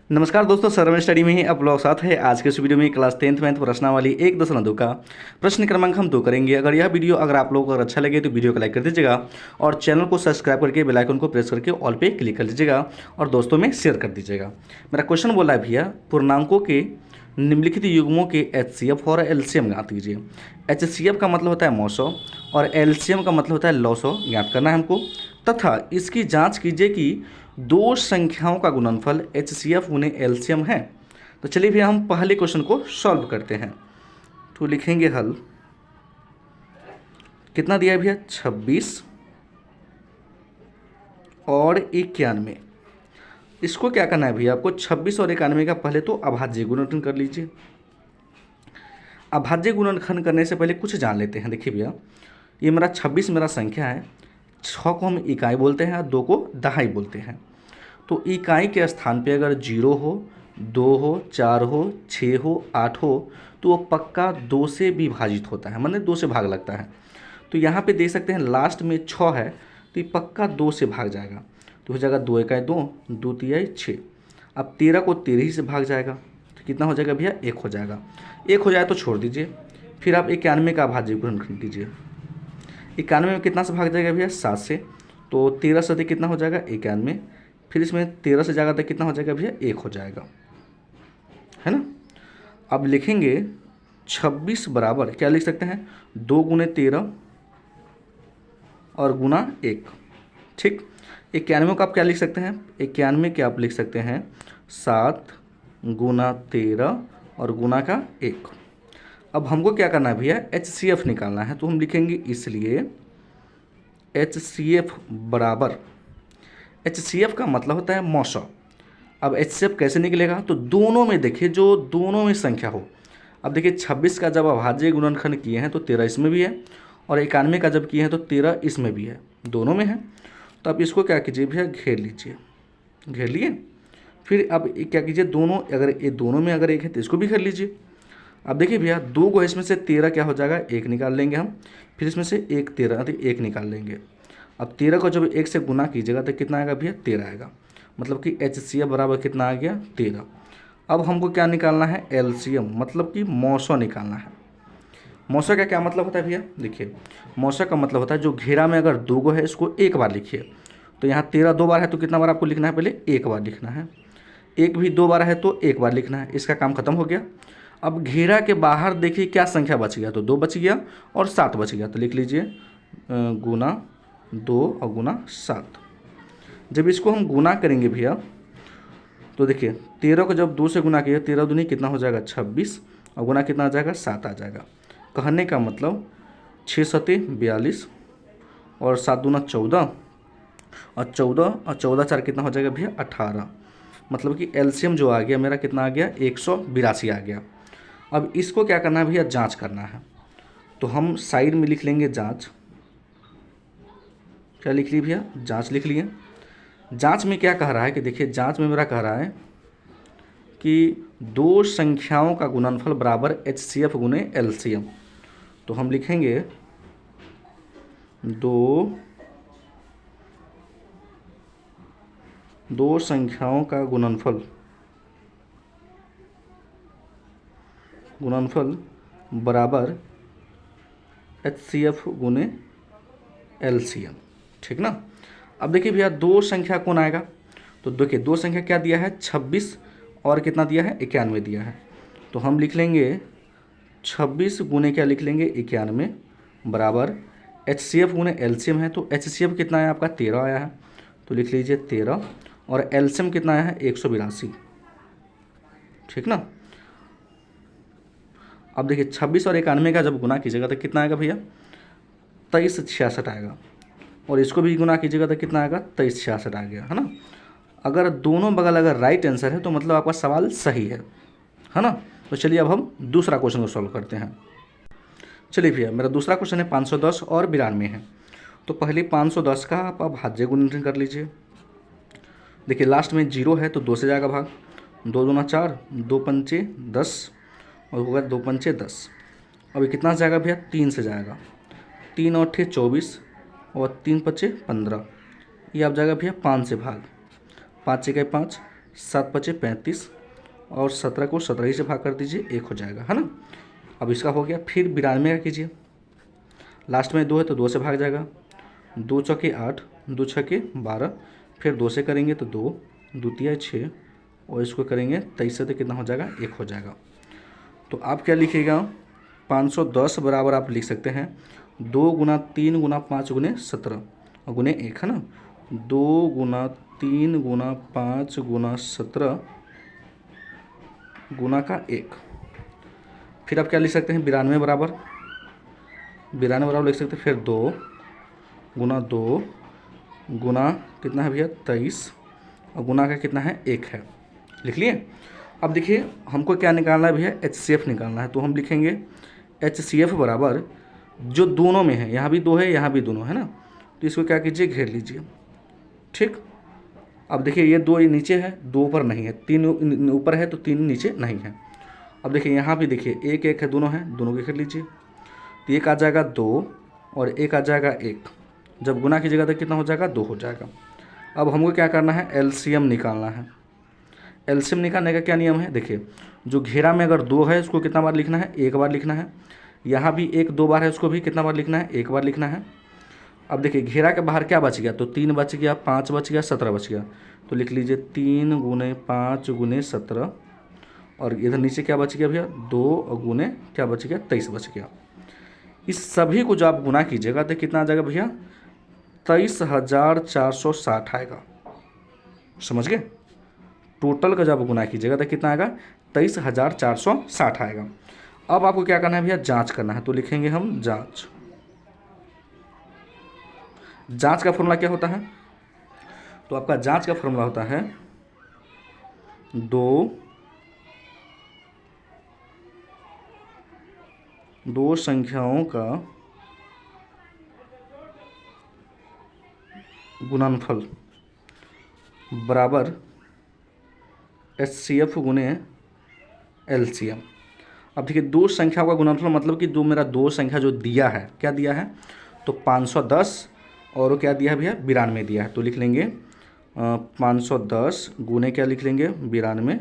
नमस्कार दोस्तों, servant study में ही आप लोग साथ है। आज के इस वीडियो में क्लास 10th मैथ प्रश्नावली 1.2 का प्रश्न क्रमांक हम 2 करेंगे। अगर आप लोगों को अच्छा लगे तो वीडियो को लाइक कर दीजिएगा और चैनल को सब्सक्राइब करके बेल आइकन को प्रेस करके ऑल पे क्लिक कर लीजिएगा और दोस्तों में शेयर कर दीजिएगा। मेरा क्वेश्चन बोला है भैया, पूर्णांकों के निम्नलिखित युग्मों के HCF और LCM ज्ञात कीजिए। HCF का मतलब होता है 900 और LCM का मतलब होता है 900 ज्ञात करना है हमको, तथा इसकी जांच कीजिए कि दो संख्याओं का गुणनफल HCF गुने LCM है। तो चलिए भैया हम पहले क्वेश्चन को सॉल्व करते हैं। तो लिखेंगे हल, कितना दिया है भैया 26 और 91। इसको क्या करना है भैया आपको, 26 और 91 का पहले तो अभाज्य गुणनखंड कर लीजिए। अभाज्य गुणनखंड करने से पहले कुछ जान लेते हैं। देखिए भैया, ये मेरा 26 मेरा संख्या है, 6 को हम इकाई बोलते हैं और 2 को दहाई बोलते हैं। तो इकाई के स्थान पे अगर 0 हो, 2 हो, 4 हो, 6 हो, 8 हो तो वो पक्का 2 से विभाजित होता है, मतलब 2 से भाग लगता है। तो यहाँ पे देख सकते हैं लास्ट में 6 है तो ये पक्का 2 से भाग जाएगा। तो हो जाएगा 2 इकाई 2, 2 तिहाई 6। अब 13 को 13 ही से भाग जाएगा तो कितना हो जाएगा भैया, 1 हो जाएगा। 1 हो जाए तो छोड़ दीजिए। फिर आप 91 का अभाज्य गुणनखंड कीजिए। 91 में कितना से भाग जाएगा भैया, 7 से। तो 13 से कितना हो जाएगा, 91। फिर इसमें 13 से जाएगा तो कितना हो जाएगा भैया, 1 हो जाएगा, है ना। अब लिखेंगे 26 बराबर क्या लिख सकते हैं, 2 गुने 13 और गुना 1। ठीक, 91 का आप क्या लिख सकते हैं, 91 के आप लिख सकते हैं 7 गुना 13 और गुना का 1। अब हमको क्या करना है भैया, HCF निकालना है। तो हम लिखेंगे इसलिए HCF बराबर, HCF का मतलब होता है 900। अब HCF कैसे निकलेगा, तो दोनों में देखिए, जो दोनों में संख्या हो। अब देखिए 26 का जब अभाज्य गुणनखंड किए हैं तो 13 इसमें भी है, और 91 का जब किए हैं तो 13 इसमें भी है, दोनों में है। तो अब इसको क्या कीजिए भैया, घेर लीजिए। घेर लिए, फिर अब क्या कीजिए, दोनों अगर ये दोनों में अगर 1 है तो इसको भी घेर लीजिए। अब देखिए भैया, 2 को इसमें से 13 क्या हो जाएगा, 1 निकाल लेंगे हम। फिर इसमें से 1 13 तो 1 निकाल लेंगे। अब 13 को जब 1 से गुना कीजिएगा तो कितना आएगा भैया, 13 आएगा। मतलब कि HCF बराबर कितना आ गया, 13। अब हमको क्या निकालना है, LCM, मतलब कि 900 निकालना है। 900 का क्या मतलब होता है भैया, देखिए 900 का मतलब होता है जो घेरा में अगर 2 है इसको एक बार लिखिए। तो यहाँ 13 2 बार है तो कितना बार आपको लिखना है, पहले 1 बार लिखना है। 1 भी 2 बार है तो 1 बार लिखना है। इसका काम खत्म हो गया। अब घेरा के बाहर देखिए क्या संख्या बच गया, तो 2 बच गया और 7 बच गया। तो लिख लीजिए गुना 2 और गुना 7। जब इसको हम गुना करेंगे भैया तो देखिए 13 को जब 2 से गुना किया, 13 दूनी कितना हो जाएगा 26 और गुना कितना आ जाएगा 7 आ जाएगा। कहने का मतलब 6 सते 42 और 7 दूना 14 और 14 4 कितना हो जाएगा भैया 18। मतलब कि LCM जो आ गया मेरा कितना आ गया, 182 आ गया। अब इसको क्या करना है भैया, जांच करना है। तो हम साइड में लिख लेंगे जांच। क्या लिख ली भैया, जांच लिख लिए। जांच में क्या कह रहा है कि देखिए, जांच में मेरा कह रहा है कि दो संख्याओं का गुणनफल बराबर HCF गुने LCM। तो हम लिखेंगे दो संख्याओं का गुणनफल बराबर HCF गुने LCM। ठीक ना। अब देखिए भैया, 2 संख्या कौन आएगा, तो देखिए 2 संख्या क्या दिया है, 26 और कितना दिया है, 91 दिया है। तो हम लिख लेंगे 26 गुने क्या लिख लेंगे, 91 बराबर HCF गुने LCM है। तो HCF कितना है आपका, 13 आया है। तो लिख लीजिए 13 और LCM कितना आया है, 182। ठीक ना। अब देखिए 26 और 91 का जब गुना कीजिएगा तो कितना आएगा भैया, 2366 आएगा। और इसको भी गुना कीजिएगा तो कितना आएगा, 2366 आ गया, है ना। अगर दोनों बगल अगर राइट आंसर है तो मतलब आपका सवाल सही है ना। तो चलिए अब हम दूसरा क्वेश्चन को सॉल्व करते हैं। चलिए भैया, मेरा दूसरा क्वेश्चन है 510 और 92 है। तो पहले 510 का आप अभाज्य गुणनखंड कर लीजिए। देखिए लास्ट में 0 है तो 2 से जाएगा भाग, 2 दूना 4, 2 पंचे 10 और होगा 2 पंचे 10। अभी कितना जाएगा भैया, 3 से जाएगा। 3 और 8 24 और 3 पचे 15। ये आप जाएगा भैया 5 से भाग, 5 से 5, 7 पचे 35 और 17 को 17 ही से भाग कर दीजिए, 1 हो जाएगा, है ना। अब इसका हो गया। फिर 92 का कीजिए, लास्ट में 2 है तो 2 से भाग जाएगा, 2 चौके 8, 2 छक्के 12, फिर 2 से करेंगे तो 2, 2 तिया 6 और इसको करेंगे 23 से तो कितना हो जाएगा, 1 हो जाएगा। तो आप क्या लिखिएगा, 510 बराबर आप लिख सकते हैं 2 गुना 3 गुना 5 गुने 17 और गुने 1, है ना। 2 गुना 3 गुना 5 गुना 17 गुना का 1। फिर आप क्या लिख सकते हैं, 92 बराबर लिख सकते हैं। फिर 2 गुना 2 गुना कितना है भैया 23 और गुना का कितना है 1 है, लिख लिए। अब देखिए हमको क्या निकालना है भैया, HCF निकालना है। तो हम लिखेंगे HCF बराबर जो दोनों में है, यहाँ भी 2 है यहाँ भी दोनों है ना, तो इसको क्या कीजिए, घेर लीजिए, ठीक। अब देखिए ये 2 नीचे है, 2 ऊपर नहीं है, 3 ऊपर है तो 3 नीचे नहीं है। अब देखिए यहाँ भी देखिए 1 1 है, दोनों हैं, दोनों को घेर लीजिए। तो एक आ जाएगा 2 और एक आ जाएगा 1, जब गुना कीजिएगा तो कितना हो जाएगा, 2 हो जाएगा। अब हमको क्या करना है, LCM निकालना है। LCM निकालने का क्या नियम है, देखिए जो घेरा में अगर 2 है उसको कितना बार लिखना है, 1 बार लिखना है। यहाँ भी 1 2 बार है, उसको भी कितना बार लिखना है, 1 बार लिखना है। अब देखिए घेरा के बाहर क्या बच गया, तो 3 बच गया, 5 बच गया, 17 बच गया। तो लिख लीजिए 3 गुने 5 गुने 17 और इधर नीचे क्या बच गया भैया, 2 गुने क्या बच गया, 23 बच गया। इस सभी को जब आप गुना कीजिएगा तो कितना आ जाएगा भैया, 23,460 आएगा, समझ गए। टोटल का जब गुना कीजिएगा तो कितना आएगा, 23,460 आएगा। अब आपको क्या करना है भैया, जांच करना है। तो लिखेंगे हम जांच। जांच का फॉर्मूला क्या होता है, तो आपका जांच का फॉर्मूला होता है 2 संख्याओं का गुणनफल बराबर HCF गुने LCM। अब देखिए 2 संख्याओं का गुणनफल मतलब कि जो मेरा 2 संख्या जो दिया है, क्या दिया है, तो 510 और वो क्या दिया है भैया, 92 दिया है। तो लिख लेंगे 510 गुने क्या लिख लेंगे, 92।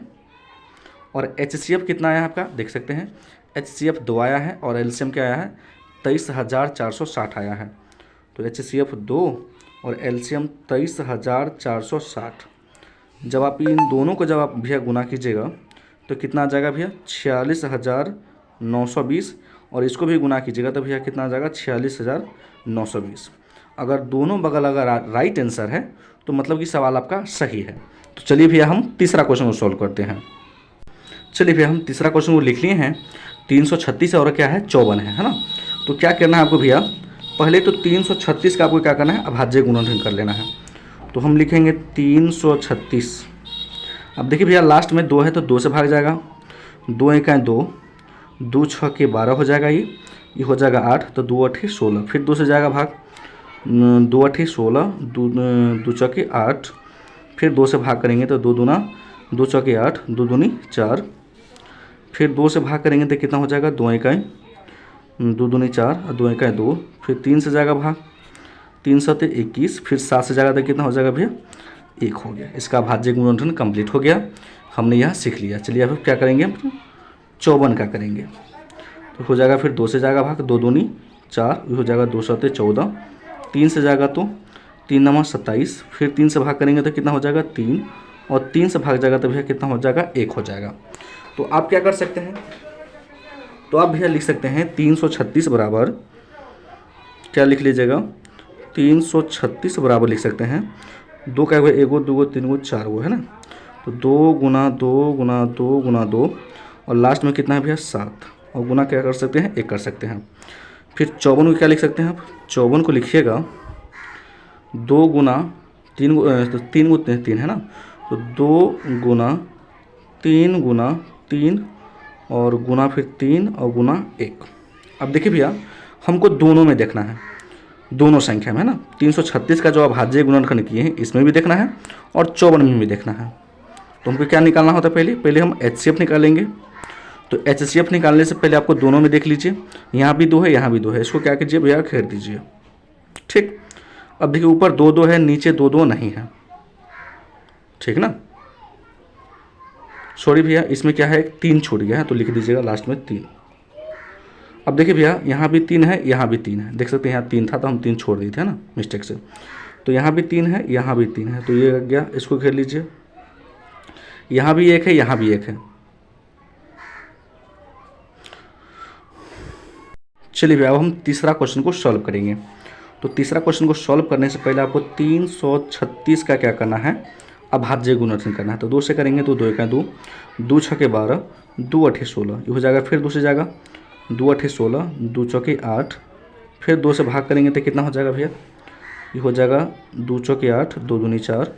और HCF कितना आया है आपका, देख सकते हैं HCF 2 आया है और LCM क्या आया है, 23,460 आया है। तो HCF 2 और LCM 23,460। जब आप इन दोनों को जब आप भैया गुना कीजिएगा तो कितना आ जाएगा भैया, 46,920 और इसको भी गुना कीजिएगा तो भैया कितना आ जाएगा, 46,920। अगर दोनों बगल अगर राइट आंसर है तो मतलब कि सवाल आपका सही है। तो चलिए भैया हम तीसरा क्वेश्चन को सॉल्व करते हैं। चलिए भैया हम तीसरा क्वेश्चन को लिख लिए हैं, 336 और क्या है, 54 है ना। तो क्या करना है आपको भैया, पहले तो 336 का आपको क्या करना है, अभाज्य गुणनफल कर लेना है। तो हम लिखेंगे 336। अब देखिए भैया लास्ट में 2 है तो 2 से भाग जाएगा, 2 1 है 2, 2 6 के 12 हो जाएगा, ये हो जाएगा 8, तो 2 8 16, फिर 2 से जाएगा भाग, 2 8 16, 2 चौके 8, फिर 2 से भाग करेंगे तो 2 दूना 2 चौके 8, 2 दूनी 4, फिर 2 से भाग करेंगे तो कितना हो जाएगा, 2 1 2 दूनी 4 और 2 1 2, फिर 3 से जाएगा भाग, 3 7 21, फिर 7 से जाएगा तो कितना हो जाएगा भैया, 1 हो गया। इसका भाज्य गुणनफल कंप्लीट हो गया, हमने यह सीख लिया। चलिए अब क्या करेंगे, 54 का करेंगे। तो हो जाएगा फिर 2 से जाएगा भाग, 2 दूनी 4, हो जाएगा 2 7 14, 3 से जाएगा तो 3 9 27, फिर 3 से भाग करेंगे तो कितना हो जाएगा 3 और 3 से भाग जाएगा तो भैया कितना हो जाएगा, 1 हो जाएगा। तो आप क्या कर सकते हैं, तो आप भैया लिख सकते हैं 336 बराबर क्या लिख लीजिएगा, 336 बराबर लिख सकते हैं 2 का हुआ 1 2 3 4 है ना। तो 2 गुना 2 गुना 2 गुना 2 और लास्ट में कितना है भैया 7 और गुना क्या कर सकते हैं, 1 कर सकते हैं। फिर 54 को क्या लिख सकते हैं आप, 54 को लिखिएगा 2 गुना 3 तो 3 गुना 3 है ना, तो 2 गुना 3 और गुना फिर 3 और गुना 1। अब देखिए भैया हमको दोनों में देखना है, दोनों संख्या में है ना। 336 का जो अभाज्य गुणनखंड किए हैं इसमें भी देखना है और 54 में भी देखना है। तो हमको क्या निकालना होता है, पहले हम HCF निकालेंगे। तो HCF निकालने से पहले आपको दोनों में देख लीजिए, यहाँ भी 2 है यहाँ भी 2 है, इसको क्या कीजिए भैया, घेर दीजिए, ठीक। अब देखिए ऊपर 2 2 है, नीचे 2 2 नहीं है, ठीक ना। सॉरी भैया, इसमें क्या है, 3 छूट गया है, तो लिख दीजिएगा लास्ट में 3। अब देखिए भैया, यहाँ भी 3 है, यहाँ भी 3 है, देख सकते हैं यहाँ 3 था तो हम 3 छोड़ दिए थे ना मिस्टेक से। तो यहाँ भी 3 है, यहाँ भी 3 है, तो ये गया, इसको घेर लीजिए। यहाँ भी 1 है, यहाँ भी 1 है। चलिए भैया, अब हम तीसरा क्वेश्चन को सॉल्व करेंगे। तो तीसरा क्वेश्चन को सॉल्व करने से पहले आपको 336 का क्या करना है, अभाज्य गुणनखंड करना है। तो 2 से करेंगे तो 2 का 2, 2 छके 12, 2 अठे 16, ये हो जाएगा। फिर 2 से जाएगा, 2 अठे 16, 2 चौके 8, फिर 2 से भाग करेंगे तो कितना हो जाएगा भैया, ये हो जाएगा 2 चौके 8, 2 दूनी 4,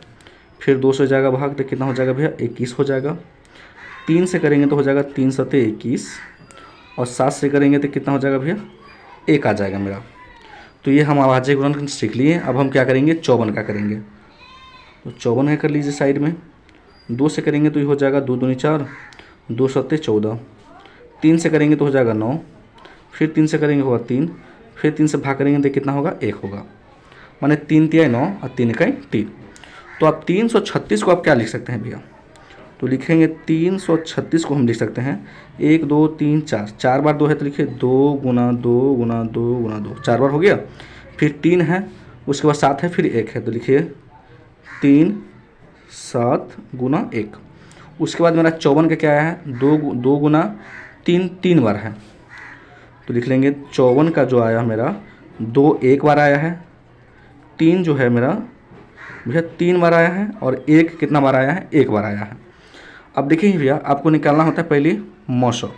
फिर 2 से जाएगा भाग तो कितना हो जाएगा भैया, 21 हो जाएगा। 3 से करेंगे तो हो जाएगा 3 सते 21, और 7 से करेंगे तो कितना हो जाएगा भैया, 1 आ जाएगा मेरा। तो ये हम अभाज्य गुणनखंड सीख लिए। अब हम क्या करेंगे, 54 का करेंगे। तो 54 है कर लीजिए साइड में। 2 से करेंगे तो ये हो जाएगा 2 दूनी 4, 2 सत्ते 14, 3 से करेंगे तो हो जाएगा 9, फिर 3 से करेंगे होगा 3, फिर 3 से भाग करेंगे तो कितना होगा, 1 होगा। माने 3 तिया 9 और 3 इकाई 3। तो आप 336 को आप क्या लिख सकते हैं भैया, तो लिखेंगे 336 को हम लिख सकते हैं 1 2 3 4, 4 बार 2 है तो लिखिए 2 गुना 2 गुना 2 गुना 2, 4 बार हो गया। फिर 3 है, उसके बाद 7 है, फिर 1 है, तो लिखिए 3 7 गुना 1। उसके बाद मेरा 54 का क्या आया है, 2 गुना 3, 3 बार है, तो लिख लेंगे 54 का जो आया मेरा 2 1 बार आया है, 3 जो है मेरा भैया 3 बार आया है, और 1 कितना बार आया है, 1 बार आया है। अब देखिए भैया, आपको निकालना होता है पहले मौसो,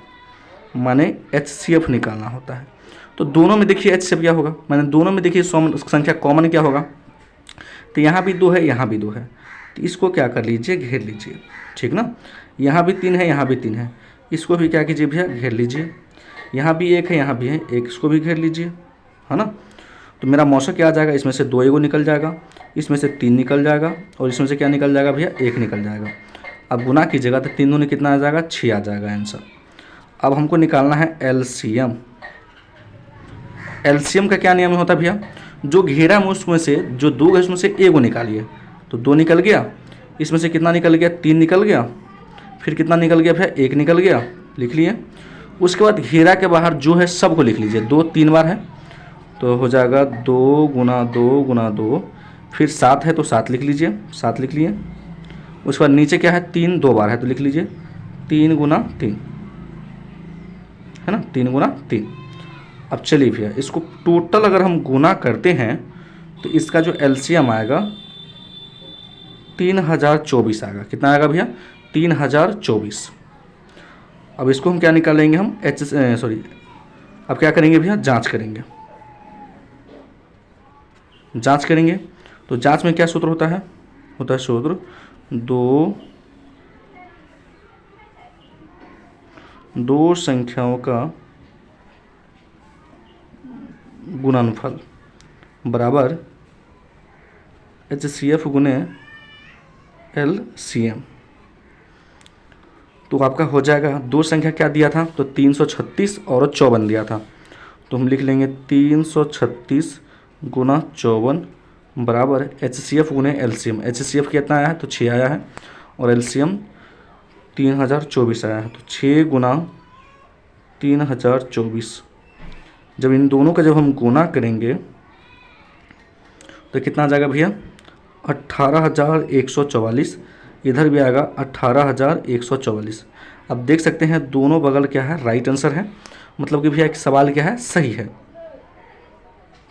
माने HCF निकालना होता है। तो दोनों में देखिए HCF क्या होगा, माने दोनों में देखिए संख्या कॉमन क्या होगा, तो यहाँ भी 2 है, यहाँ भी 2 है, तो इसको क्या कर लीजिए, घेर लीजिए, ठीक ना। यहाँ भी 3 है, यहाँ भी 3 है, इसको भी क्या कीजिए भैया, घेर लीजिए। यहाँ भी 1 है, यहाँ भी है 1, इसको भी घेर लीजिए, है ना। तो मेरा मौसम क्या आ जाएगा, इसमें से 2 एगो निकल जाएगा, इसमें से 3 निकल जाएगा, और इसमें से क्या निकल जाएगा भैया, 1 निकल जाएगा। अब गुना कीजिएगा तो 3 दूनी कितना आ जाएगा, 6 आ जाएगा आंसर। अब हमको निकालना है LCM। LCM का क्या नियम होता है भैया, जो घेरा में उसमें से जो 2 है उसमें से एगो निकालिए, तो 2 निकल गया, इसमें से कितना निकल गया, 3 निकल गया, फिर कितना निकल गया भैया, 1 निकल गया, लिख लिए। उसके बाद घेरा के बाहर जो है सबको लिख लीजिए, 2 3 बार है तो हो जाएगा 2 गुना 2 गुना 2, फिर 7 है तो 7 लिख लीजिए, 7 लिख लिए। उसके बाद नीचे क्या है, 3 2 बार है तो लिख लीजिए 3 गुना 3, है ना, 3 गुना 3। अब चलिए भैया, इसको टोटल अगर हम गुना करते हैं तो इसका जो LCM आएगा 3024 आएगा। कितना आएगा भैया, 3024। अब इसको हम क्या निकालेंगे, हम अब क्या करेंगे भैया, जांच करेंगे। जांच करेंगे तो जांच में क्या सूत्र होता है, सूत्र 2 संख्याओं का गुणनफल बराबर HCF गुने LCM। तो आपका हो जाएगा, 2 संख्या क्या दिया था, तो 336 और 54 दिया था, तो हम लिख लेंगे 336 गुना 54 बराबर HCF गुने LCM। HCF कितना आया है, तो 6 आया है, और LCM 3024 आया है, तो 6 गुना 3024। जब इन दोनों का जब हम गुना करेंगे तो कितना आ जाएगा भैया, 18144। इधर भी आएगा 18144। अब देख सकते हैं दोनों बगल क्या है, राइट आंसर है, मतलब कि भैया एक सवाल क्या है, सही है।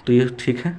तो ये ठीक है।